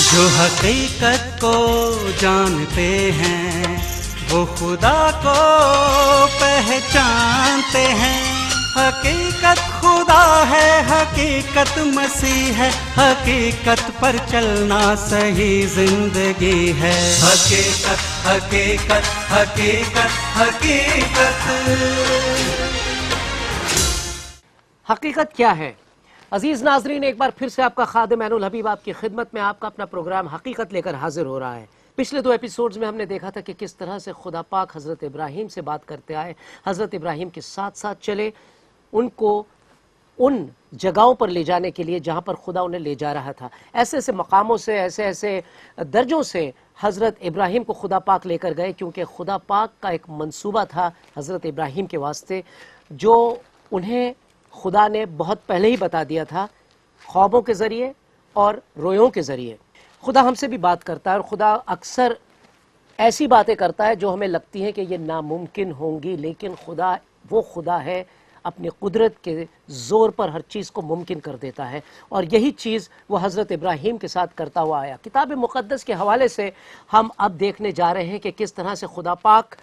जो हकीकत को जानते हैं वो खुदा को पहचानते हैं। हकीकत खुदा है, हकीकत मसीह है, हकीकत पर चलना सही जिंदगी है। हकीकत हकीकत हकीकत हकीकत। हकीकत क्या है? अजीज नाजरीन, एक बार फिर से आपका खादिम ऐनुल हबीब आपकी खिदमत में आपका अपना प्रोग्राम हकीकत लेकर हाजिर हो रहा है। पिछले 2 एपिसोड्स में हमने देखा था कि किस तरह से खुदा पाक हज़रत इब्राहीम से बात करते आए, हज़रत इब्राहीम के साथ साथ चले, उनको उन जगहों पर ले जाने के लिए जहाँ पर खुदा उन्हें ले जा रहा था। ऐसे ऐसे मकामों से, ऐसे ऐसे दर्जों से हज़रत इब्राहीम को खुदा पाक लेकर गए, क्योंकि खुदा पाक का एक मंसूबा था हज़रत इब्राहीम के वास्ते, जो उन्हें खुदा ने बहुत पहले ही बता दिया था, ख्वाबों के ज़रिए और रोयों के ज़रिए। खुदा हमसे भी बात करता है और खुदा अक्सर ऐसी बातें करता है जो हमें लगती हैं कि ये नामुमकिन होंगी, लेकिन खुदा वो खुदा है, अपनी कुदरत के ज़ोर पर हर चीज़ को मुमकिन कर देता है। और यही चीज़ वो हज़रत इब्राहीम के साथ करता हुआ आया। किताब मुक़द्दस के हवाले से हम अब देखने जा रहे हैं कि किस तरह से खुदा पाक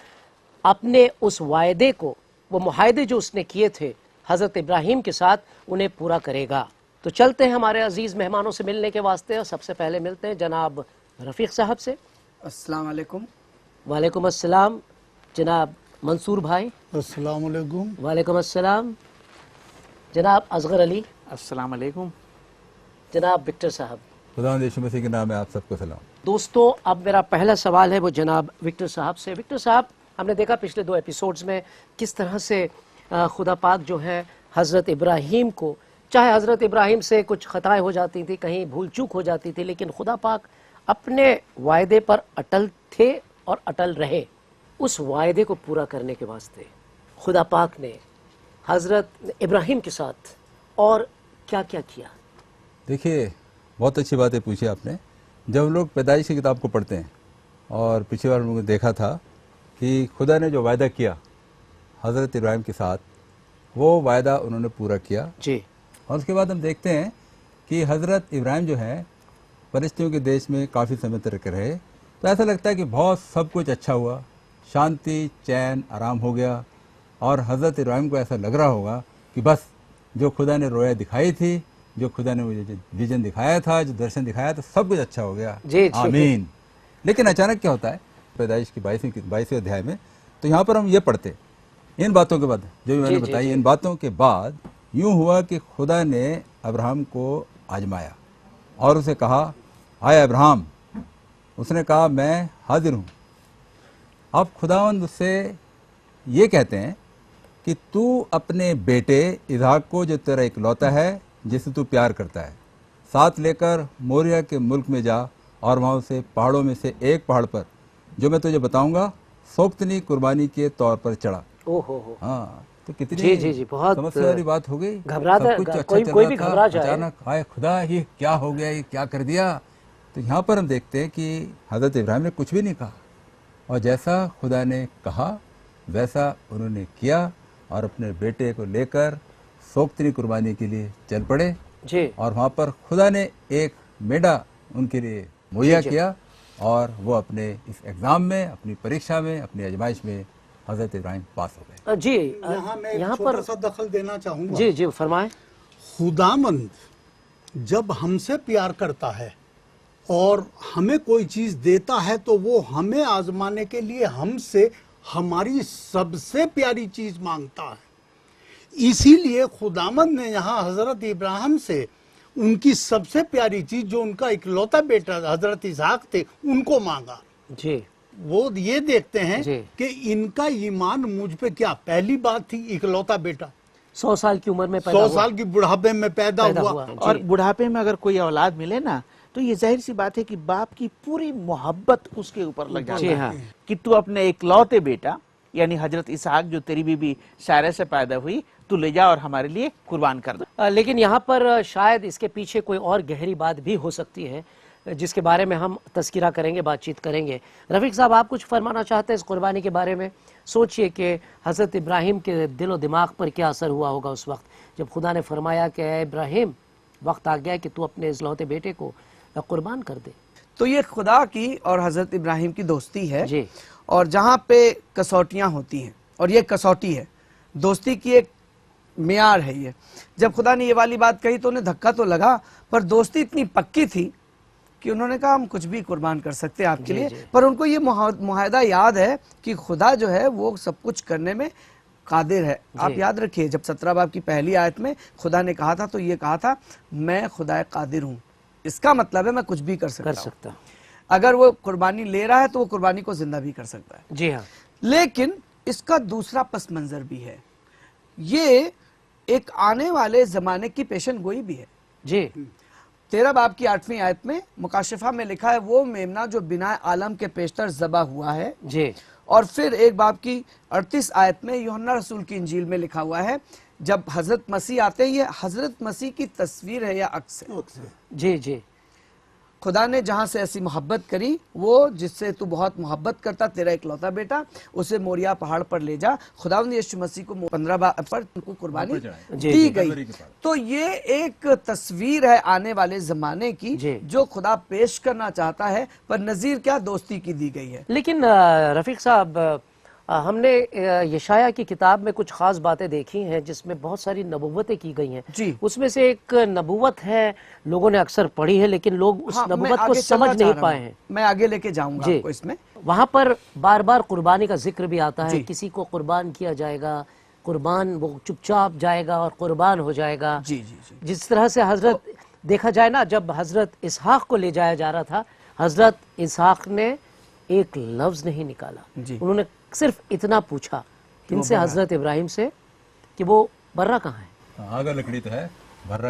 अपने उस वायदे को, वो मुआहदे जो उसने किए थे हज़रत इब्राहीम के साथ, उन्हें पूरा करेगा। तो चलते हैं हमारे अजीज़ मेहमानों से मिलने के वास्ते, और सबसे पहले मिलते हैं जनाब रफ़ीक साहब से। अस्सलाम वालेकुम। वालेकुम अस्सलाम। जनाब मंसूर भाई। अस्सलाम वालेकुम। वालेकुम अस्सलाम। जनाब असगर अली। अस्सलाम वालेकुम। जनाब विक्टर साहब। खुदा यीशु मसीह के नाम में आप सबको सलाम। दोस्तों, अब मेरा पहला सवाल है वो जनाब विक्टर साहब से। विक्टर साहब, हमने देखा पिछले 2 एपिसोड्स में किस तरह से खुदा पाक जो है हज़रत इब्राहीम को, चाहे हज़रत इब्राहीम से कुछ ख़ताएँ हो जाती थी, कहीं भूल चूक हो जाती थी, लेकिन खुदा पाक अपने वायदे पर अटल थे और अटल रहे। उस वायदे को पूरा करने के वास्ते खुदा पाक ने हज़रत इब्राहीम के साथ और क्या क्या किया? देखिए, बहुत अच्छी बातें पूछी आपने। जब लोग पैदाइश की किताब को पढ़ते हैं, और पिछली बार हमने देखा था कि खुदा ने जो वायदा किया हज़रत इब्राहीम के साथ, वो वायदा उन्होंने पूरा किया जी। और उसके बाद हम देखते हैं कि हज़रत इब्राहीम जो है फ़लस्तीन के देश में काफ़ी समय तक रहे। तो ऐसा लगता है कि बहुत सब कुछ अच्छा हुआ, शांति, चैन, आराम हो गया, और हज़रत इब्राहीम को ऐसा लग रहा होगा कि बस जो खुदा ने रोया दिखाई थी, जो खुदा ने मुझे विजन दिखाया था, जो दर्शन दिखाया था, सब कुछ अच्छा हो गया, आमीन। लेकिन अचानक क्या होता है पैदाइश की 22वें अध्याय में, तो यहाँ पर हम ये पढ़ते, इन बातों के बाद जो मैंने बताई, इन बातों के बाद यूँ हुआ कि खुदा ने अब्राहम को आजमाया और उसे कहा, आए अब्राहम। उसने कहा, मैं हाजिर हूँ। अब खुदावंद उससे ये कहते हैं कि तू अपने बेटे इसहाक को, जो तेरा इकलौता है, जिसे तू प्यार करता है, साथ लेकर मोरिया के मुल्क में जा और वहाँ से पहाड़ों में से एक पहाड़ पर, जो मैं तुझे बताऊंगा, सोख्तनी कुर्बानी के तौर पर चढ़ा। ओहो। हाँ, तो कितनी जी, बहुत समस्या वाली बात हो गई। घबराता, कोई भी घबरा जाए। अचानक, हाय खुदा, ये क्या हो गया, ये क्या कर दिया। तो यहाँ पर हम देखते हैं कि हज़रत इब्राहीम ने कुछ भी नहीं कहा, और जैसा खुदा ने कहा वैसा उन्होंने किया, और अपने बेटे को लेकर सोख्तनी कुर्बानी के लिए चल पड़े जी। और वहाँ पर खुदा ने एक मेढ़ा उनके लिए मुहैया किया, और वो अपने इस एग्ज़ाम में, अपनी परीक्षा में, अपनी आजमाइश में हज़रत इब्राहीम पास हो गए। जी, यहाँ पर सा दखल देना चाहूँगा। जी जी, फरमाएं। खुदामंद जब हमसे प्यार करता है और हमें कोई चीज़ देता है, तो वो हमें आजमाने के लिए हमसे हमारी सबसे प्यारी चीज़ मांगता है। इसीलिए खुदामंद ने यहाँ हज़रत इब्राहिम से उनकी सबसे प्यारी चीज़, जो उनका इकलौता बेटा हज़रत इसहाक थे, उनको मांगा जी। वो ये देखते हैं कि इनका ईमान मुझ पे क्या, पहली बात थी इकलौता बेटा, 100 साल की उम्र में पैदा 100 साल की बुढ़ापे में पैदा हुआ। और बुढ़ापे में अगर कोई औलाद मिले ना, तो ये जाहिर सी बात है कि बाप की पूरी मोहब्बत उसके ऊपर लग जाती है कि तू अपने इकलौते बेटा यानी हजरत इसहाक, जो तेरी बीबी सारा से पैदा हुई, तू ले जा और हमारे लिए कुर्बान कर दे। लेकिन यहाँ पर शायद इसके पीछे कोई और गहरी बात भी हो सकती है, जिसके बारे में हम तस्किरा करेंगे, बातचीत करेंगे। रफ़ीक साहब, आप कुछ फरमाना चाहते हैं इस कुर्बानी के बारे में? सोचिए कि हज़रत इब्राहीम के दिल और दिमाग पर क्या असर हुआ होगा उस वक्त जब खुदा ने फरमाया कि इब्राहीम, वक्त आ गया कि तू अपने इकलौते बेटे को कुर्बान कर दे। तो ये खुदा की और हजरत इब्राहिम की दोस्ती है जी। और जहाँ पे कसौटियाँ होती हैं, और ये कसौटी है, दोस्ती की एक मियार है ये। जब खुदा ने ये वाली बात कही तो उन्हें धक्का तो लगा, पर दोस्ती इतनी पक्की थी कि उन्होंने कहा हम कुछ भी कुर्बान कर सकते हैं आपके लिए। पर उनको ये मुआहदा याद है कि खुदा जो है वो सब कुछ करने में कादिर है। आप याद रखिए, जब 17 बाब की पहली आयत में खुदा ने कहा था तो ये कहा था मैं खुदा कादिर हूँ, इसका मतलब है मैं कुछ भी कर सकता हूँ। अगर वो कुर्बानी ले रहा है तो वो कुर्बानी को जिंदा भी कर सकता है। जी हाँ। लेकिन इसका दूसरा पस मंजर भी है, ये एक आने वाले जमाने की पेशन गोई भी है। जी। 13 बाब की 8वीं आयत में मुकाशिफा में लिखा है वो मेमना जो बिना आलम के पेशतर ज़बा हुआ है। जी। और फिर 1 बाब की 38 आयत में यूहन्ना रसूल की इंजील में लिखा हुआ है जब हजरत मसीह आते हैं, ये हजरत मसीह की तस्वीर है या अक्स है। जी जी। खुदा ने जहां से ऐसी मोहब्बत करी, वो जिससे तू बहुत मोहब्बत करता तेरा इकलौता बेटा, उसे मोरिया पहाड़ पर ले जा। खुदावंद यीशु मसीह को 15 बार पर उनको कुर्बानी दी गई। तो ये एक तस्वीर है आने वाले जमाने की जो खुदा पेश करना चाहता है, पर नजीर क्या दोस्ती की दी गई है। लेकिन रफीक साहब, हमने यशाया की किताब में कुछ खास बातें देखी हैं जिसमें बहुत सारी नबूवतें की गई हैं जी। उसमें से एक नबूवत है, लोगों ने अक्सर पढ़ी है लेकिन लोग उस नबूवत को समझ नहीं पाए हैं। मैं आगे लेके जाऊंगा आपको इसमें। वहां पर बार बार कुर्बानी का जिक्र भी आता है, किसी को कुर्बान किया जाएगा, कुर्बान वो चुपचाप जाएगा और कुर्बान हो जाएगा। जी जी जी। जिस तरह से हजरत देखा जाए ना, जब हजरत इसहाक को ले जाया जा रहा था, हजरत इसहाक ने एक लफ्ज नहीं निकाला, उन्होंने सिर्फ इतना पूछा इनसे, हजरत इब्राहिम से, कि वो बर्रा कहाँ है। आग लकड़ी तो है, बर्रा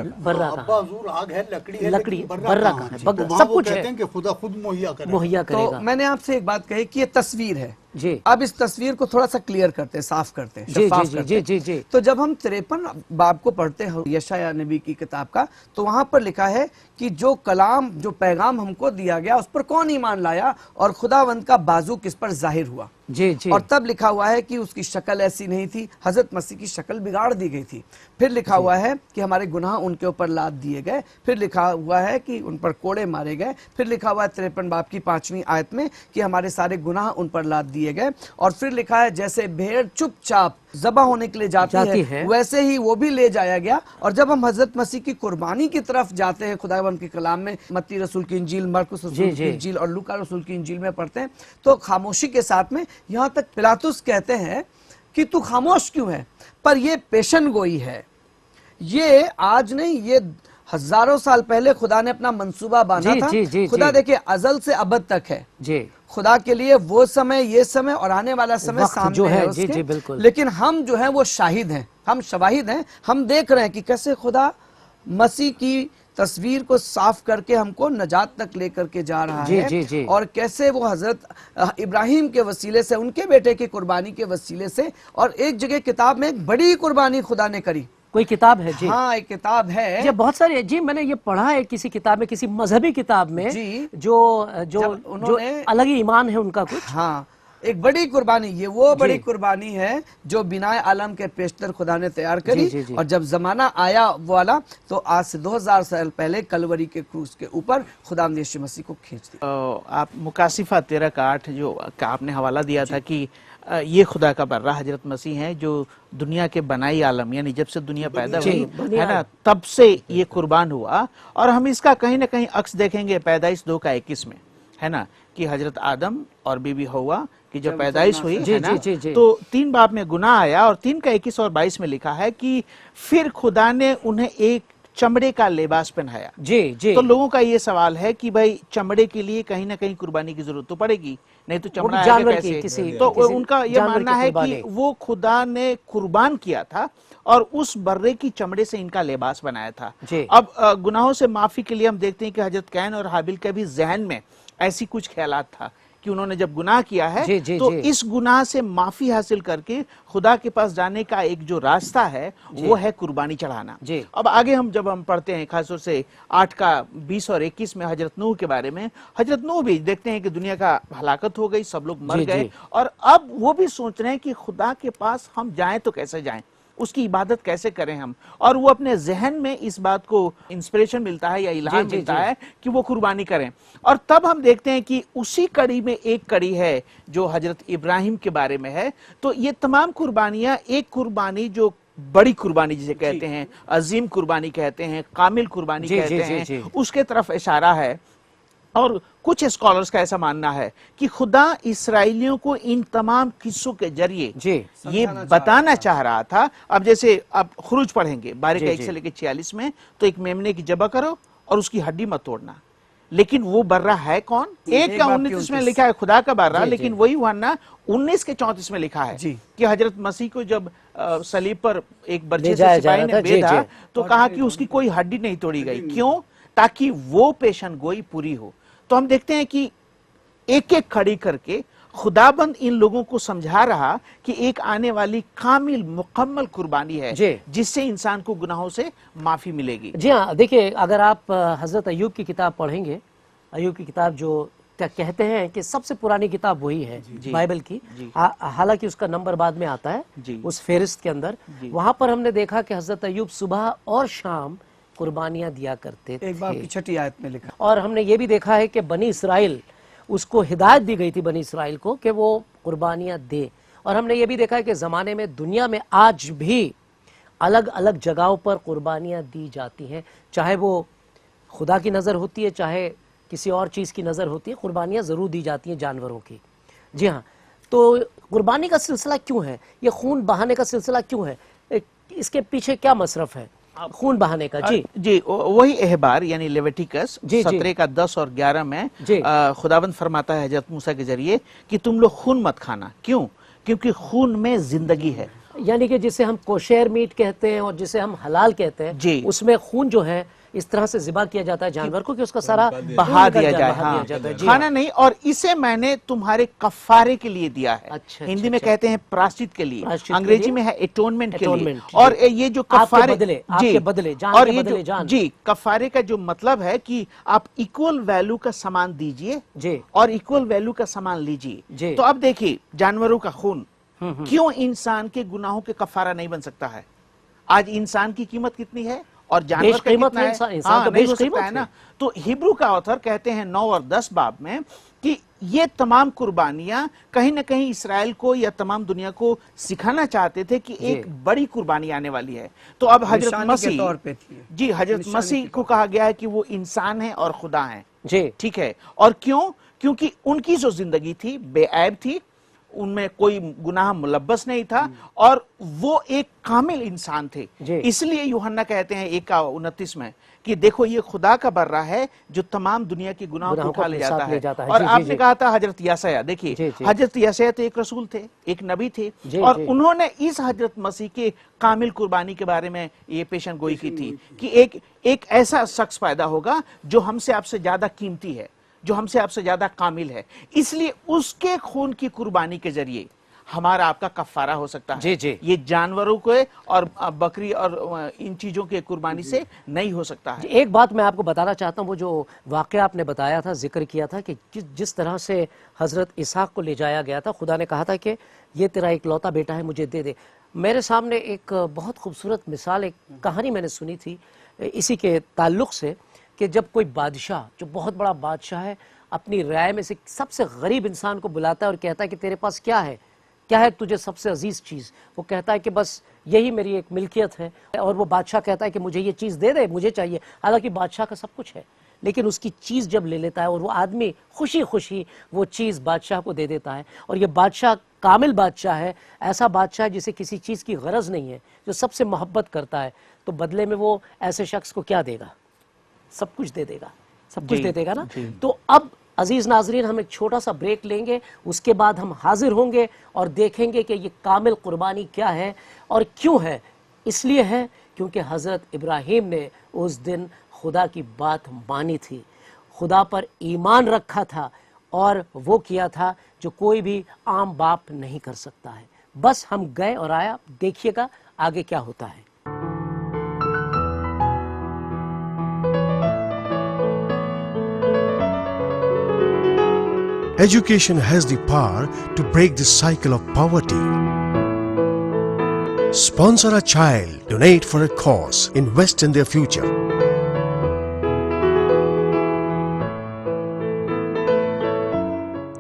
आग है, लकड़ी है, लकड़ी बर्रा कहाँ है, सब कुछ है कि खुदा खुद मुहैया करेगा। तो मैंने आपसे एक बात कही कि ये तस्वीर है जी। अब इस तस्वीर को थोड़ा सा क्लियर करते हैं, साफ करते हैं, शफाफ करते हैं। जी जी। तो जब हम 53 बाब को पढ़ते हैं यशाया नबी की किताब का, तो वहां पर लिखा है कि जो कलाम, जो पैगाम हमको दिया गया उस पर कौन ईमान लाया और खुदावंद का बाजू किस पर जाहिर हुआ। जी जी। और तब लिखा हुआ है कि उसकी शक्ल ऐसी नहीं थी, हजरत मसीह की शक्ल बिगाड़ दी गई थी। फिर लिखा हुआ है कि हमारे गुनाह उनके ऊपर लाद दिए गए। फिर लिखा हुआ है कि उन पर कोड़े मारे गए। फिर लिखा हुआ है 53 बाब की 5वीं आयत में कि हमारे सारे गुनाह उन पर लाद दिए गए। और फिर लिखा है जैसे भेड़ चुपचाप ज़बा होने के लिए जाती है वैसे ही वो भी ले जाया गया। और जब हम हजरत मसीह की कुर्बानी की तरफ जाते हैं खुदावंद के कलाम में, मत्ती रसूल की इंजील, मरकुस रसूल की इंजील और लूका रसूल की इंजील में पढ़ते हैं, तो खामोशी के साथ में यहाँ तक पिलातुस कहते हैं कि तू खामोश क्यों है। पर ये पेशन गोई है, ये आज नहीं, ये हजारों साल पहले खुदा ने अपना मंसूबा बांधा था। खुदा देखिए अजल से अबद तक है जी। खुदा के लिए वो समय, ये समय और आने वाला समय सामने जो है उसके। जी, बिल्कुल। लेकिन हम जो है वो शाहिद हैं, हम शवाहिद हैं। हम देख रहे हैं कि कैसे खुदा मसीह की तस्वीर को साफ करके हमको नजात तक लेकर के जा रहा है। जी, जी। और कैसे वो हजरत इब्राहिम के वसीले से, उनके बेटे की कुर्बानी के वसीले से, और एक जगह किताब में एक बड़ी कुर्बानी खुदा ने करी। कोई किताब है जी? हाँ, एक किताब है जी, बहुत सारी जी। मैंने ये पढ़ा है किसी किताब में, किसी मजहबी किताब में जी, जो अलग ही ईमान है उनका कुछ। हाँ, एक बड़ी कुर्बानी, ये वो बड़ी कुर्बानी है जो बिना आलम के पेशतर खुदा ने तैयार करी। जी, जी। और जब जमाना आया वाला, तो आज से 2000 साल पहले कलवरी के क्रूस के ऊपर खुदा ने यीशु मसीह को खींच दिया। आप मुकाशिफा 13:8 जो का आपने हवाला दिया था कि ये खुदा का बर्रा हजरत मसीह हैं जो दुनिया के बनाई आलम, यानी जब से दुनिया पैदा हुई है ना, तब से ये कुर्बान हुआ। और हम इसका कहीं ना कहीं अक्स देखेंगे पैदाइश 2:21 में, है ना, कि हजरत आदम और बीबी हवा की जब पैदाइश हुई है ना, तो 3 बाब में गुनाह आया। और 3:21 और 22 में लिखा है कि फिर खुदा ने उन्हें एक चमड़े का लिबास पहनाया। जी जी। तो लोगों का ये सवाल है कि भाई चमड़े के लिए कहीं ना कहीं कुर्बानी की जरूरत तो पड़ेगी, नहीं तो चमड़ा आएगा कैसे? तो उनका ये मानना है कि वो खुदा ने कुर्बान किया था और उस बर्रे की चमड़े से इनका लिबास बनाया था। अब गुनाहों से माफी के लिए हम देखते हैं कि हजरत कैन और हाबिल के भी जहन में ऐसी कुछ ख्यालात था कि उन्होंने जब गुनाह किया है तो इस गुनाह से माफी हासिल करके खुदा के पास जाने का एक जो रास्ता है वो है कुर्बानी चढ़ाना। अब आगे हम जब हम पढ़ते हैं खासतौर से 8:20 और 21 में हजरत नूह के बारे में, हजरत नूह भी देखते हैं कि दुनिया का हलाकत हो गई, सब लोग मर गए और अब वो भी सोच रहे हैं कि खुदा के पास हम जाएं तो कैसे जाएं। उसकी इबादत कैसे करें हम, और वो अपने जहन में इस बात को इंस्पिरेशन मिलता है या इल्हाम मिलता है कि वो कुर्बानी करें। और तब हम देखते हैं कि उसी कड़ी में एक कड़ी है जो हजरत इब्राहिम के बारे में है। तो ये तमाम कुर्बानियां, एक कुर्बानी जो बड़ी कुर्बानी जिसे कहते हैं, अजीम कुर्बानी कहते हैं, कामिल कुर्बानी कहते हैं, उसके तरफ इशारा है। और कुछ स्कॉलर्स का ऐसा मानना है कि खुदा इसराइलियों को इन तमाम किस्सों के जरिए ये बताना चाह रहा था। अब जैसे अब खुरूज पढ़ेंगे 12 का 1 से लेकर 46 में, तो एक मेमने की ज़बह करो और उसकी हड्डी मत तोड़ना। लेकिन वो बर्रा है कौन? 1 का 29 में लिखा है खुदा का बर्रा, लेकिन वही यूहन्ना 19 के 34 में लिखा है कि हजरत मसीह को जब सलीब पर एक बर्छे से सिपाही ने बेधा तो कहा कि उसकी कोई हड्डी नहीं तोड़ी गई। क्यों? ताकि वो पेशन गोई पूरी हो। तो हम देखते हैं कि एक एक खड़ी करके खुदाबंद इन लोगों को समझा रहा कि एक आने वाली कामिल मुकम्मल कुर्बानी है जिससे इंसान को गुनाहों से माफी मिलेगी। जी हाँ, देखिए अगर आप हजरत अय्यूब की किताब पढ़ेंगे, अय्यूब की किताब जो कहते हैं कि सबसे पुरानी किताब वही है बाइबल की, हालांकि उसका नंबर बाद में आता है उस फेरिस्त के अंदर। वहां पर हमने देखा कि हजरत अय्यूब सुबह और शाम कुर्बानियां दिया करते थे। एक बार की 6ठी आयत में लिखा। और हमने ये भी देखा है कि बनी इसराइल, उसको हिदायत दी गई थी बनी इसराइल को कि वो कुर्बानियां दे। और हमने ये भी देखा है कि ज़माने में, दुनिया में आज भी अलग अलग जगहों पर कुर्बानियां दी जाती हैं, चाहे वो खुदा की नज़र होती है चाहे किसी और चीज़ की नज़र होती है, कुर्बानियां ज़रूर दी जाती हैं जानवरों की। जी हाँ, तो कुर्बानी का सिलसिला क्यों है, ये खून बहाने का सिलसिला क्यों है, इसके पीछे क्या मसरफ है खून बहाने का? जी वही एहबार यानी लेविटिकस 17 का 10 और 11 में खुदाबंद फरमाता है हजरत मूसा के जरिए कि तुम लोग खून मत खाना। क्यों? क्योंकि खून में जिंदगी है। यानी कि जिसे हम कोशेर मीट कहते हैं और जिसे हम हलाल कहते हैं, उसमें खून जो है इस तरह से ज़िबा किया जाता है जानवर को कि उसका सारा बहा दिया जाए, खाना नहीं। और इसे मैंने तुम्हारे कफारे के लिए दिया है। हिंदी में कहते हैं प्रायश्चित के लिए, अंग्रेजी में है एटोनमेंट के लिए। और ये जो कफारे और ये जो कफारे का जो मतलब है कि आप इक्वल वैल्यू का सामान दीजिए और इक्वल वैल्यू का सामान लीजिए। तो अब देखिए जानवरों का खून क्यों इंसान के गुनाहों के कफारा नहीं बन सकता है? आज इंसान की कीमत कितनी है और जानवर का कितना है? हाँ, नहीं हो सकता है ना। तो हिब्रू का ऑथर कहते हैं 9 और 10 बाब में कि ये तमाम कुर्बानियां कहीं ना कहीं इसराइल को या तमाम दुनिया को सिखाना चाहते थे कि एक बड़ी कुर्बानी आने वाली है। तो अब हजरत मसीह हजरत मसीह को कहा गया है कि वो इंसान है और खुदा है। ठीक है। और क्यों? क्योंकि उनकी जो जिंदगी थी बेऐब थी, उनमें कोई गुनाह मुलब्बस नहीं था और वो एक कामिल इंसान थे। इसलिए यूहन्ना कहते हैं 1 का 29 में कि देखो ये खुदा का बर्रा है जो तमाम दुनिया के गुनाहों को उठा ले जाता है। और आपने कहा था हजरत यशायाह, देखिए हजरत यशायाह तो एक रसूल थे, एक नबी थे, और उन्होंने इस हजरत मसीह के कामिल कुर्बानी के बारे में ये पेशन गोई की थी कि एक ऐसा शख्स पैदा होगा जो हमसे आपसे ज्यादा कीमती है, जो हमसे आपसे ज्यादा कामिल है। इसलिए उसके खून की कुर्बानी के जरिए हमारा आपका कफारा हो सकता है। ये जानवरों को और बकरी और इन चीजों के कुर्बानी से नहीं हो सकता है। एक बात मैं आपको बताना चाहता हूँ, वो जो वाकया आपने बताया था, जिक्र किया था कि जिस तरह से हजरत इसहाक को ले जाया गया था, खुदा ने कहा था कि ये तेरा इकलौता बेटा है, मुझे दे दे। मेरे सामने एक बहुत खूबसूरत मिसाल, एक कहानी मैंने सुनी थी इसी के ताल्लुक से कि जब कोई बादशाह, जो बहुत बड़ा बादशाह है, अपनी राय में से सबसे गरीब इंसान को बुलाता है और कहता है कि तेरे पास क्या है, क्या है तुझे सबसे अजीज चीज़? वो कहता है कि बस यही मेरी एक मिल्कियत है। और वो बादशाह कहता है कि मुझे ये चीज़ दे दे, मुझे चाहिए। हालांकि बादशाह का सब कुछ है, लेकिन उसकी चीज़ जब ले लेता है और वो आदमी खुशी खुशी वो चीज़ बादशाह को दे देता है। और ये बादशाह कामिल बादशाह है, ऐसा बादशाह जिसे किसी चीज़ की गरज नहीं है, जो सबसे मोहब्बत करता है। तो बदले में वो ऐसे शख्स को क्या देगा? सब कुछ दे देगा, सब कुछ दे देगा ना। तो अब अजीज नाजरीन, हम एक छोटा सा ब्रेक लेंगे, उसके बाद हम हाजिर होंगे और देखेंगे कि ये कामिल कुर्बानी क्या है और क्यों है। इसलिए है क्योंकि हज़रत इब्राहीम ने उस दिन खुदा की बात मानी थी, खुदा पर ईमान रखा था और वो किया था जो कोई भी आम बाप नहीं कर सकता है। बस हम गए और आया, देखिएगा आगे क्या होता है। Education has the power to break the cycle of poverty. Sponsor a child. Donate for a cause. Invest in their future.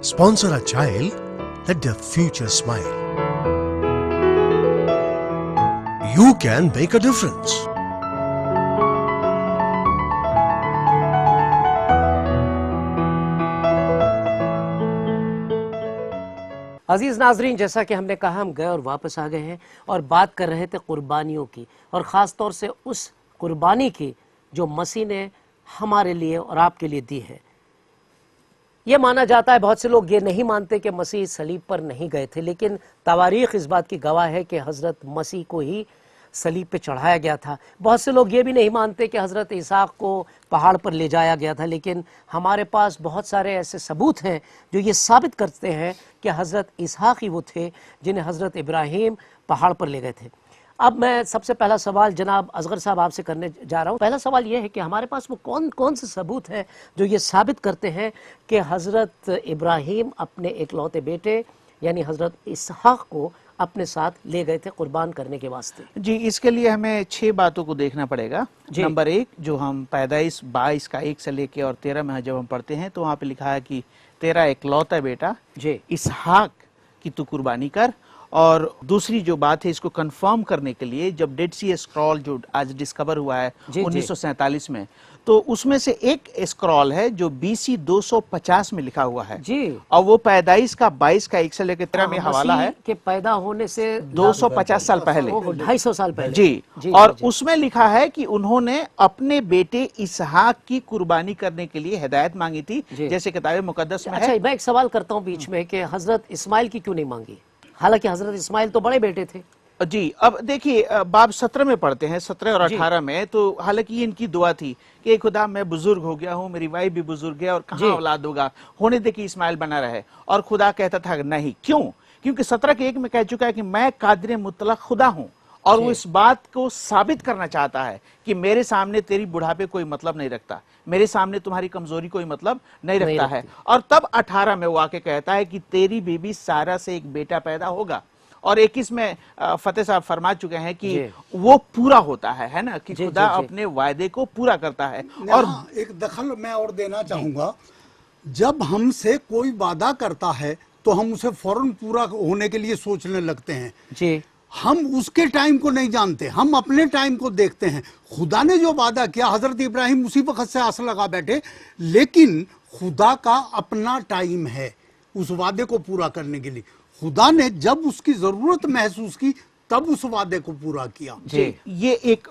Sponsor a child. Let their future smile. You can make a difference. अजीज नाजरीन, जैसा कि हमने कहा, हम गए और वापस आ गए हैं और बात कर रहे थे कुर्बानियों की, और ख़ास तौर से उस कुर्बानी की जो मसीह ने हमारे लिए और आपके लिए दी है। ये माना जाता है, बहुत से लोग ये नहीं मानते कि मसीह सलीब पर नहीं गए थे, लेकिन तवारीख इस बात की गवाह है कि हज़रत मसीह को ही सलीब पे चढ़ाया गया था। बहुत से लोग ये भी नहीं मानते कि हज़रत इसहाक को पहाड़ पर ले जाया गया था, लेकिन हमारे पास बहुत सारे ऐसे सबूत हैं जो ये साबित करते हैं कि हज़रत इसहाक ही वो थे जिन्हें हज़रत इब्राहीम पहाड़ पर ले गए थे। अब मैं सबसे पहला सवाल जनाब असगर साहब आपसे करने जा रहा हूँ। पहला सवाल ये है कि हमारे पास वो कौन कौन से सबूत हैं जो ये साबित करते हैं कि हज़रत इब्राहीम अपने इकलौते बेटे यानी हज़रत इसहाक को अपने साथ ले गए थे कुर्बान करने के वास्ते? जी, इसके लिए हमें 6 बातों को देखना पड़ेगा। नंबर 1, जो हम पैदाइश 22 का 1 से लेके और 13 में जब हम पढ़ते हैं तो वहाँ पे लिखा है कि तेरा इकलौता बेटा इसहाक की तू कुर्बानी कर। और दूसरी जो बात है, इसको कंफर्म करने के लिए जब डेड सी स्क्रॉल जो आज डिस्कवर हुआ है 1947 में, तो उसमें से एक स्क्रॉल है जो BC 250 में लिखा हुआ है जी, और वो पैदाइश का 22 का 1 से लेकर 13 में हवाला है कि पैदा होने से 250 साल पहले, 250 साल पहले जी, और उसमें लिखा है कि उन्होंने अपने बेटे इसहाक की कुर्बानी करने के लिए हिदायत मांगी थी, जैसे किताब मुकद्दस में है। अच्छा, मैं एक सवाल करता हूँ बीच में कि हजरत इस्माइल की क्यों नहीं मांगी, हालांकि हजरत इस्माइल तो बड़े बेटे थे? जी, अब देखिए, बाब 17 में पढ़ते हैं, 17 और 18 में, तो हालांकि ये इनकी दुआ थी कि खुदा मैं बुजुर्ग हो गया हूँ, मेरी वाइफ भी बुजुर्ग है और कहाँ औलाद होगा, होने दे कि इस्माइल बना रहे। और खुदा कहता था नहीं, क्यों? क्योंकि 17 के 1 में कह चुका है कि मैं कादिर मुतलक खुदा हूँ, और वो इस बात को साबित करना चाहता है कि मेरे सामने तेरी बुढ़ापे कोई मतलब नहीं रखता, मेरे सामने तुम्हारी कमजोरी कोई मतलब नहीं रखता है। और तब 18 में वो आके कहता है कि तेरी बीबी सारा से एक बेटा पैदा होगा। और 21 में फतेह साहब फरमा चुके हैं कि वो पूरा होता है ना, कि खुदा अपने वायदे को पूरा करता है। और एक दखल मैं और देना चाहूंगा, जब हमसे कोई वादा करता है तो हम उसे फौरन पूरा होने के लिए सोचने लगते हैं जी। हम उसके टाइम को नहीं जानते, हम अपने टाइम को देखते हैं। खुदा ने जो वादा किया, हजरत इब्राहिम उसी वक्त से आस लगा बैठे, लेकिन खुदा का अपना टाइम है उस वादे को पूरा करने के लिए। खुदा ने जब उसकी जरूरत महसूस की तब उस वादे को पूरा किया जी। ये एक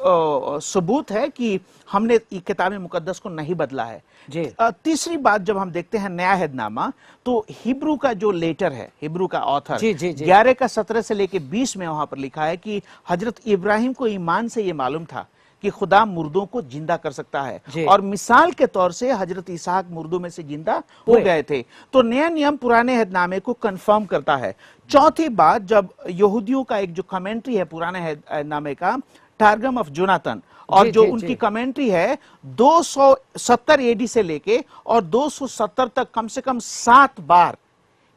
सबूत है कि हमने किताब मुकद्दस को नहीं बदला है जी। तीसरी बात, जब हम देखते हैं नया अहदनामा, तो हिब्रू का जो लेटर है, हिब्रू का ऑथर 11 का 17 से लेके 20 में वहां पर लिखा है कि हजरत इब्राहिम को ईमान से ये मालूम था कि खुदा मुर्दों को जिंदा कर सकता है, और मिसाल के तौर से हजरत इसहाक मुर्दों में से जिंदा हो गए थे। तो नया नियम पुराने अहदनामे को कंफर्म करता है। चौथी बात, जब यहूदियों का एक जो कमेंट्री है पुराने अहदनामे का, टारगम ऑफ जोनाथन, और जो उनकी कमेंट्री है 270 AD से लेके और 270 तक कम से कम 7 बार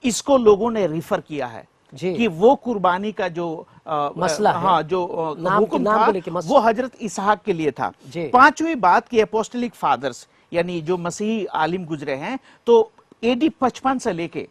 इसको लोगों ने रिफर किया है कि वो कुर्बानी का जो मसला है, हाँ, जो हुक्म था वो हजरत इसहाक के लिए था। पांचवी बात कि अपोस्टलिक फादर्स यानी जो मसीही आलिम गुजरे हैं, तो AD 55 से लेके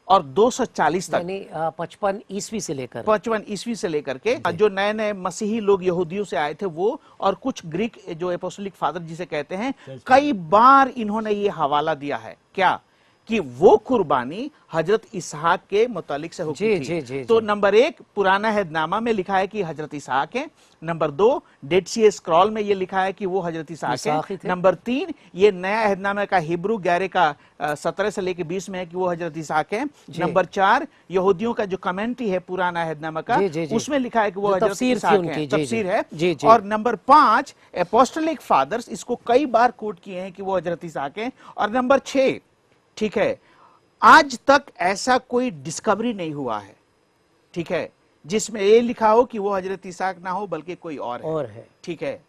और 240 तक, यानी 55 ईस्वी से लेकर 55 ईस्वी से लेकर के जो नए नए मसीही लोग यहूदियों से आए थे वो, और कुछ ग्रीक जो अपोस्टलिक फादर जिसे कहते हैं, कई बार इन्होंने ये हवाला दिया है क्या कि वो कुर्बानी हजरत इसहाक के मुतालिक से हुक्म थी। तो नंबर 1 पुराना अहदनामा में लिखा है कि हजरत इसहाक है। नंबर 2 डेड सी स्क्रॉल में ये लिखा है कि वो हजरत इसहाक है। नंबर 3 ये नया अहदनामा का हिब्रू 11 का 17 से लेकर 20 में है कि वो हजरत इसहाक है। नंबर 4 यहूदियों का जो कमेंट्री है पुराना अहदनामा का, उसमें लिखा है कि वो हजरत इसहाक है, तफसीर है। और नंबर 5 अपोस्टलिक फादर्स इसको कई बार कोट किए हैं कि वो हजरत इसहाक है। और नंबर 6, ठीक है, आज तक ऐसा कोई डिस्कवरी नहीं हुआ है, ठीक है, जिसमें ये लिखा हो कि वो हजरत इसहाक ना हो बल्कि कोई और है, ठीक है।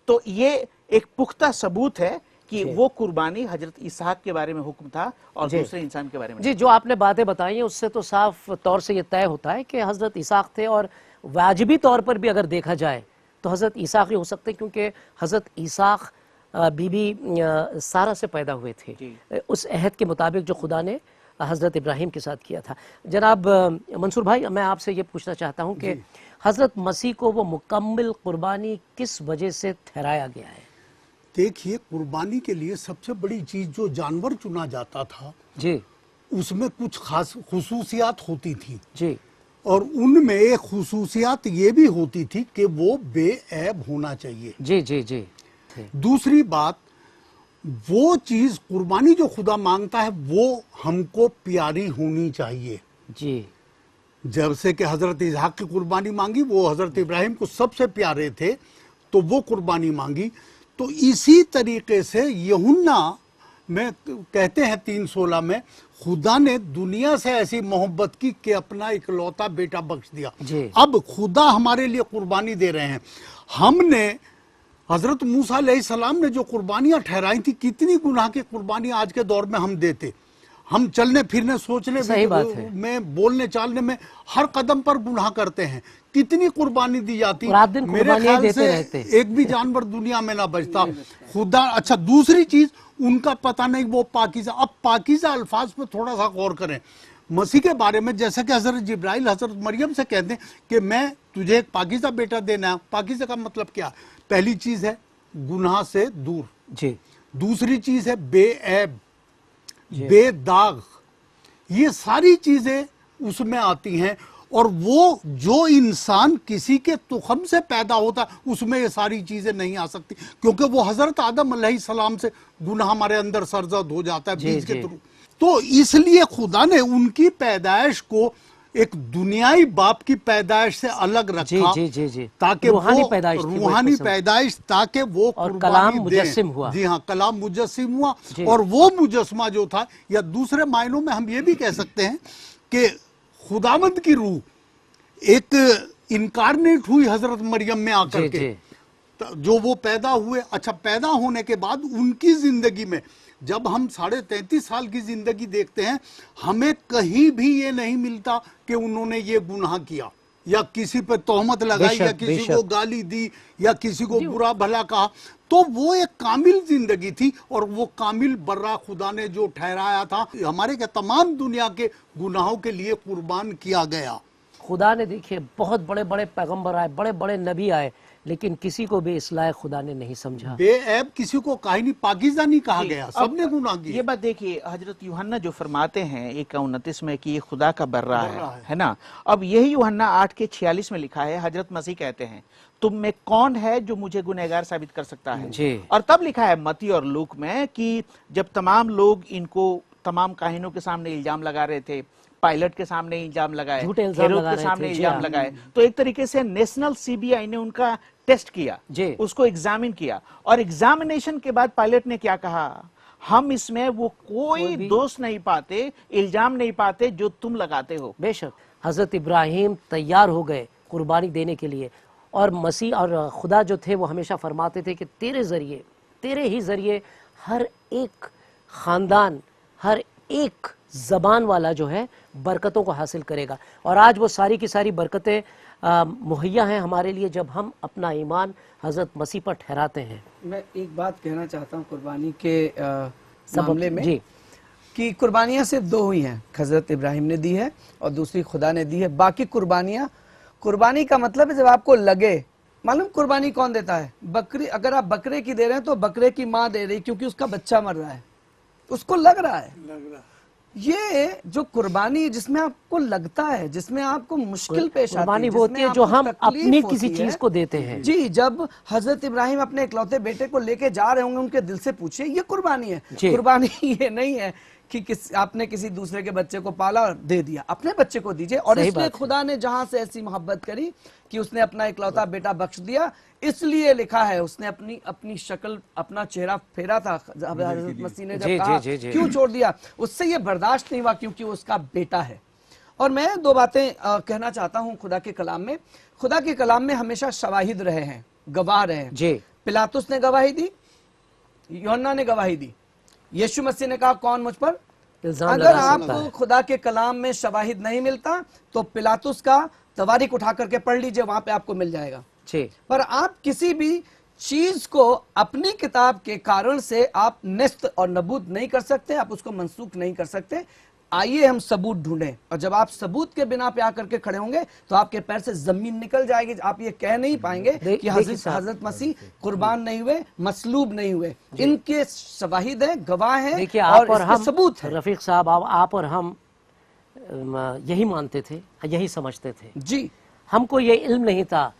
तो ये एक पुख्ता सबूत है कि वो कुर्बानी हजरत इसहाक के बारे में हुक्म था और दूसरे इंसान के बारे में। जी, जो आपने बातें बताई हैं उससे तो साफ तौर से ये तय होता है कि हजरत इसहाक थे, और वाजिबी तौर पर भी अगर देखा जाए तो हज़रत ईसाक ही हो सकते हैं, क्योंकि हज़रत ईसाक बीबी सारा से पैदा हुए थे उस अहद के मुताबिक जो खुदा ने हज़रत इब्राहिम के साथ किया था। जनाब मंसूर भाई, मैं आपसे ये पूछना चाहता हूँ कि हज़रत मसीह को वो मुकम्मल कुर्बानी किस वजह से ठहराया गया है? देखिए, कुर्बानी के लिए सबसे बड़ी चीज जो जानवर चुना जाता था जी, उसमें कुछ खास खुसूसियात होती थी जी, और उनमें एक खुसूसियात ये भी होती थी कि वो बेऐब होना चाहिए। जी, जी, जी। दूसरी बात, वो चीज कुर्बानी जो खुदा मांगता है वो हमको प्यारी होनी चाहिए। जी, जैसे कि हजरत इसहाक की कुर्बानी मांगी, वो हजरत इब्राहिम को सबसे प्यारे थे तो वो कुर्बानी मांगी। तो इसी तरीके से यूहन्ना में कहते हैं 3:16 में, खुदा ने दुनिया से ऐसी मोहब्बत की कि अपना इकलौता बेटा बख्श दिया। अब खुदा हमारे लिए कुर्बानी दे रहे हैं। हमने हजरत मूसा अलैहिस्सलाम ने जो कुर्बानियां ठहराई थी, कितनी गुनाह की कुर्बानियां आज के दौर में हम देते। हम चलने फिरने सोचने में, बोलने चालने में हर कदम पर गुनाह करते हैं। कितनी कुर्बानी दी जाती, मेरे ख्याल से एक भी जानवर दुनिया में ना बचता। खुदा, अच्छा दूसरी चीज, उनका पता नहीं वो पाकीज़ा। अब पाकीज़ा अल्फाज पे थोड़ा सा गौर करें। मसीह के बारे में जैसे कि हजरत जिब्राइल हजरत मरियम से कहते हैं कि मैं तुझे एक पाकीज़ा बेटा देना है। पाकीज़ा का मतलब क्या? पहली चीज है गुनाह से दूर जी, दूसरी चीज है बेऐब, बेदाग, ये सारी चीजें उसमें आती हैं। और वो जो इंसान किसी के तुखम से पैदा होता है उसमें ये सारी चीजें नहीं आ सकती, क्योंकि वो हजरत आदम अलैहिस्सलाम से गुनाह हमारे अंदर सरजद हो जाता है बीज के थ्रू। तो इसलिए खुदा ने उनकी पैदाइश को एक दुनियाई बाप की पैदाइश से अलग रखा, ताकि रूहानी पैदाइश, ताकि वो कलाम मुजस्सिम हुआ। जी हाँ, कलाम मुजस्सिम हुआ। और वो मुजस्मा जो था, या दूसरे मायनों में हम ये भी कह सकते हैं कि खुदावंद की रूह एक इनकारनेट हुई हजरत मरियम में आकर के, जो वो पैदा हुए। अच्छा, पैदा होने के बाद उनकी जिंदगी में जब हम 33.5 साल की जिंदगी देखते हैं, हमें कहीं भी ये नहीं मिलता कि उन्होंने ये गुनाह किया या किसी पर तोहमत लगाई या किसी को गाली दी या किसी को बुरा भला कहा। तो वो एक कामिल जिंदगी थी और वो कामिल बर्रा खुदा ने जो ठहराया था, हमारे के तमाम दुनिया के गुनाहों के लिए कुर्बान किया गया। खुदा ने, देखिए, बहुत बड़े बड़े पैगंबर आए, बड़े बड़े नबी आए, लेकिन किसी को भी इस लायक खुदा ने नहीं समझा। बेऐब किसी को कहीं नहीं, पाकीज़ा नहीं कहा गया, सबने गुनाह किया। ये बात देखिए, हजरत यूहन्ना जो फरमाते हैं 1:29 में कि ये खुदा का बर्रा है ना। अब यही यूहन्ना 8:46 में लिखा है, हजरत मसीह कहते हैं तुम में कौन है जो मुझे गुनहगार साबित कर सकता है जी। और तब लिखा है मत्ती और लूक में कि जब तमाम लोग इनको तमाम काहिनों के सामने इल्जाम लगा रहे थे, पायलट के सामने इल्जाम लगाए, हेरोद के सामने इल्जाम लगाए, तो एक तरीके से नेशनल सीबीआई ने उनका टेस्ट किया, उसको एग्जामिन किया। और एग्जामिनेशन के बाद पायलट ने क्या कहा, हम इसमें वो कोई दोष नहीं पाते, इल्जाम नहीं पाते जो तुम लगाते हो। बेशक हजरत इब्राहिम तैयार हो गए कुर्बानी देने के लिए, और मसीह और खुदा जो थे वो हमेशा फरमाते थे कि तेरे जरिए, तेरे ही जरिए हर एक खानदान, हर एक जबान वाला जो है बरकतों को हासिल करेगा। और आज वो सारी की सारी बरकतें मुहैया हैं हमारे लिए जब हम अपना ईमान हजरत मसीह पर ठहराते हैं। मैं एक बात कहना चाहता हूँ कुर्बानी के मामले में जी, कि कुर्बानियाँ सिर्फ 2 हुई हैं, हजरत इब्राहिम ने दी है और दूसरी खुदा ने दी है। बाकी कुर्बानियाँ, कुर्बानी का मतलब है जब आपको लगे, मालूम कुर्बानी कौन देता है? बकरी। अगर आप बकरे की दे रहे हैं तो बकरे की माँ दे रही, क्योंकि उसका बच्चा मर रहा है, उसको लग रहा है। ये जो कुर्बानी जिसमें आपको लगता है, जिसमें आपको मुश्किल पेश आती है, वो होती है जो हम अपनी किसी चीज को देते हैं जी। जब हजरत इब्राहिम अपने इकलौते बेटे को लेके जा रहे होंगे, उनके दिल से पूछिए, ये कुर्बानी है। कुर्बानी ये नहीं है कि आपने किसी दूसरे के बच्चे को पाला और दे दिया, अपने बच्चे को दीजिए। और इसलिए खुदा ने जहां से ऐसी मोहब्बत करी कि उसने अपना इकलौता बेटा बख्श दिया, इसलिए लिखा है उसने अपनी शक्ल, अपना चेहरा फेरा था। हज़रत मसीह ने जब कहा क्यों छोड़ दिया, उससे ये बर्दाश्त नहीं हुआ क्योंकि वो उसका बेटा है। और मैं 2 बातें कहना चाहता हूँ खुदा के कलाम में। खुदा के कलाम में हमेशा शवाहिद रहे हैं, गवाह रहे हैं। पिलातुस ने गवाही दी, यूहन्ना ने गवाही दी, यीशु मसीह ने कहा कौन मुझ पर। अगर आपको खुदा के कलाम में शवाहिद नहीं मिलता तो पिलातुस का तवारीख उठा करके पढ़ लीजिए, वहां पे आपको मिल जाएगा। पर आप किसी भी चीज को अपनी किताब के कारण से आप नेस्त और नबूद नहीं कर सकते, आप उसको मंसूख नहीं कर सकते। आइए हम सबूत ढूंढें, और जब आप सबूत के बिना पे आकर के खड़े होंगे तो आपके पैर से जमीन निकल जाएगी। आप ये कह नहीं पाएंगे कि हजरत मसीह कुर्बान नहीं हुए, मसलूब नहीं हुए। इनके शवाहिद हैं, गवाह हैं, देखिए आप और हम सबूत है। रफीक साहब, आप और हम यही मानते थे, यही समझते थे जी। हमको ये इल्म नहीं था,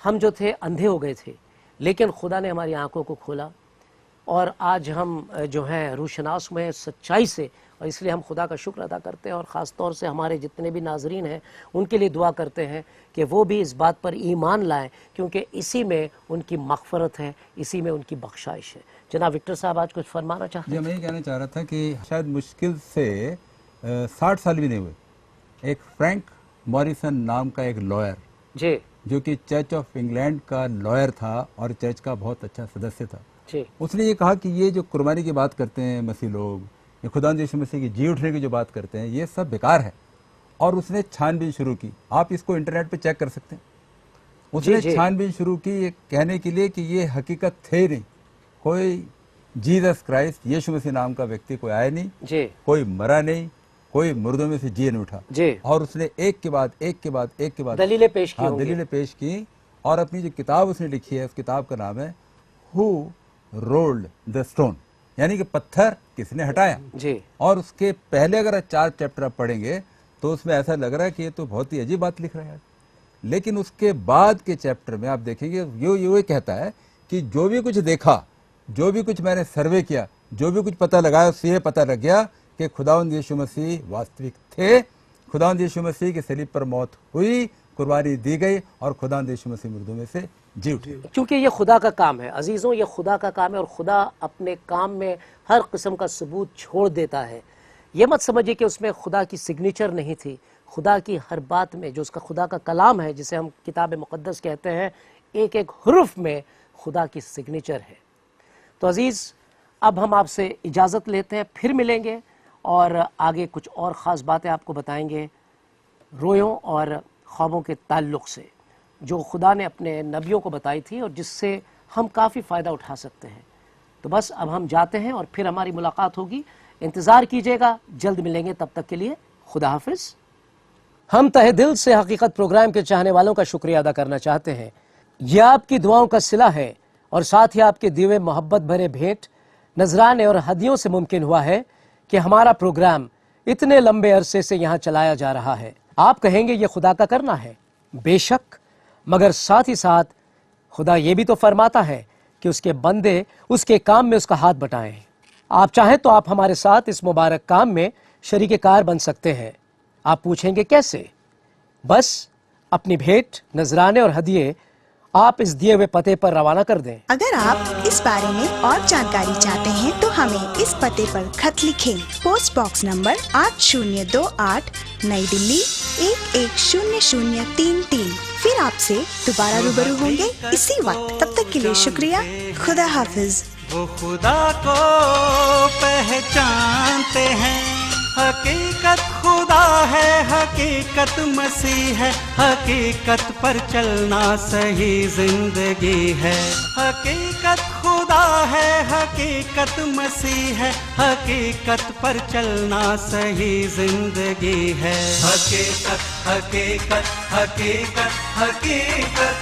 हम जो थे अंधे हो गए थे, लेकिन खुदा ने हमारी आंखों को खोला और आज हम जो हैं रूशनास में सच्चाई से, और इसलिए हम खुदा का शुक्र अदा करते हैं। और ख़ास तौर से हमारे जितने भी नाजरीन हैं उनके लिए दुआ करते हैं कि वो भी इस बात पर ईमान लाएं, क्योंकि इसी में उनकी मग़फ़रत है, इसी में उनकी बख्शाइश है। जनाब विक्टर साहब आज कुछ फरमाना चाहते हैं? मैं ये कहना चाह रहा था कि शायद मुश्किल से 60 साल भी नहीं हुए, एक फ्रैंक मॉरिसन नाम का एक लॉयर जी, जो कि चर्च ऑफ इंग्लैंड का लॉयर था और चर्च का बहुत अच्छा सदस्य था जी, उसने ये कहा कि ये जो कुर्बानी की बात करते हैं मसीह लोग, ये खुदा यीशु मसीह की जी उठने की जो बात करते हैं, ये सब बेकार है। और उसने छानबीन शुरू की, आप इसको इंटरनेट पे चेक कर सकते हैं। उसने छानबीन शुरू की ये कहने के लिए कि ये हकीकत थे नहीं, कोई जीसस क्राइस्ट यीशु मसीह नाम का व्यक्ति कोई आया नहीं जी, कोई मरा नहीं, कोई मुर्दों में से जी नहीं उठा जी। और उसने एक के बाद एक के बाद एक के बाद दलीलें पेश की, दलीलें पेश की। और अपनी जो किताब उसने लिखी है, उस किताब का नाम है हु रोल्ड द स्टोन, यानी कि पत्थर किसने हटाया जी। और उसके पहले अगर 4 चैप्टर आप पढ़ेंगे तो उसमें ऐसा लग रहा है कि ये तो बहुत ही अजीब बात लिख रहा है, लेकिन उसके बाद के चैप्टर में आप देखेंगे ये कहता है कि जो भी कुछ देखा, जो भी कुछ मैंने सर्वे किया, जो भी कुछ पता लगाया, उससे ये पता लग गया कि खुदावंद यीशु मसीह वास्तविक थे, खुदावंद यीशु मसीह की सलीब पर मौत हुई, कुर्बानी दी गई और खुदावंद यीशु मसीह मुर्दों में से जी उठे। क्योंकि ये खुदा का काम है अजीज़ों, ये खुदा का काम है और खुदा अपने काम में हर किस्म का सबूत छोड़ देता है। ये मत समझिए कि उसमें खुदा की सिग्नेचर नहीं थी। खुदा की हर बात में जो उसका खुदा का कलाम है, जिसे हम किताब मुक़द्दस कहते हैं, एक एक हुर्फ में खुदा की सिग्नेचर है। तो अजीज़, अब हम आपसे इजाज़त लेते हैं, फिर मिलेंगे और आगे कुछ और ख़ास बातें आपको बताएंगे रोयों और ख्वाबों के ताल्लुक़ से, जो खुदा ने अपने नबियों को बताई थी और जिससे हम काफ़ी फ़ायदा उठा सकते हैं। तो बस अब हम जाते हैं और फिर हमारी मुलाकात होगी। इंतज़ार कीजिएगा, जल्द मिलेंगे, तब तक के लिए खुदा हाफिज़। हम तहे दिल से हकीकत प्रोग्राम के चाहने वालों का शुक्रिया अदा करना चाहते हैं। यह आपकी दुआओं का सिला है और साथ ही आपके दिए हुए मोहब्बत भरे भेंट, नजराने और हदियों से मुमकिन हुआ है कि हमारा प्रोग्राम इतने लंबे अरसे से यहाँ चलाया जा रहा है। आप कहेंगे ये खुदा का करना है, बेशक, मगर साथ ही साथ खुदा ये भी तो फरमाता है कि उसके बंदे उसके काम में उसका हाथ बटाएं। आप चाहें तो आप हमारे साथ इस मुबारक काम में शरीके कार बन सकते हैं। आप पूछेंगे कैसे? बस अपनी भेंट, नजराने और हदिये आप इस दिए हुए पते पर रवाना कर दें। अगर आप इस बारे में और जानकारी चाहते हैं तो हमें इस पते पर खत लिखें। पोस्ट बॉक्स नंबर 8028, नई दिल्ली 110033। फिर आपसे दोबारा रूबरू होंगे इसी वक्त। तब तक के लिए शुक्रिया। खुदा हाफिज। वो खुदा को पहचानते हैं, हकीकत खुदा है, हकीकत मसीह है, हकीकत पर चलना सही जिंदगी है। हकीकत खुदा है, हकीकत मसीह है, हकीकत पर चलना सही जिंदगी है। हकीकत हकीकत हकीकत हकीकत।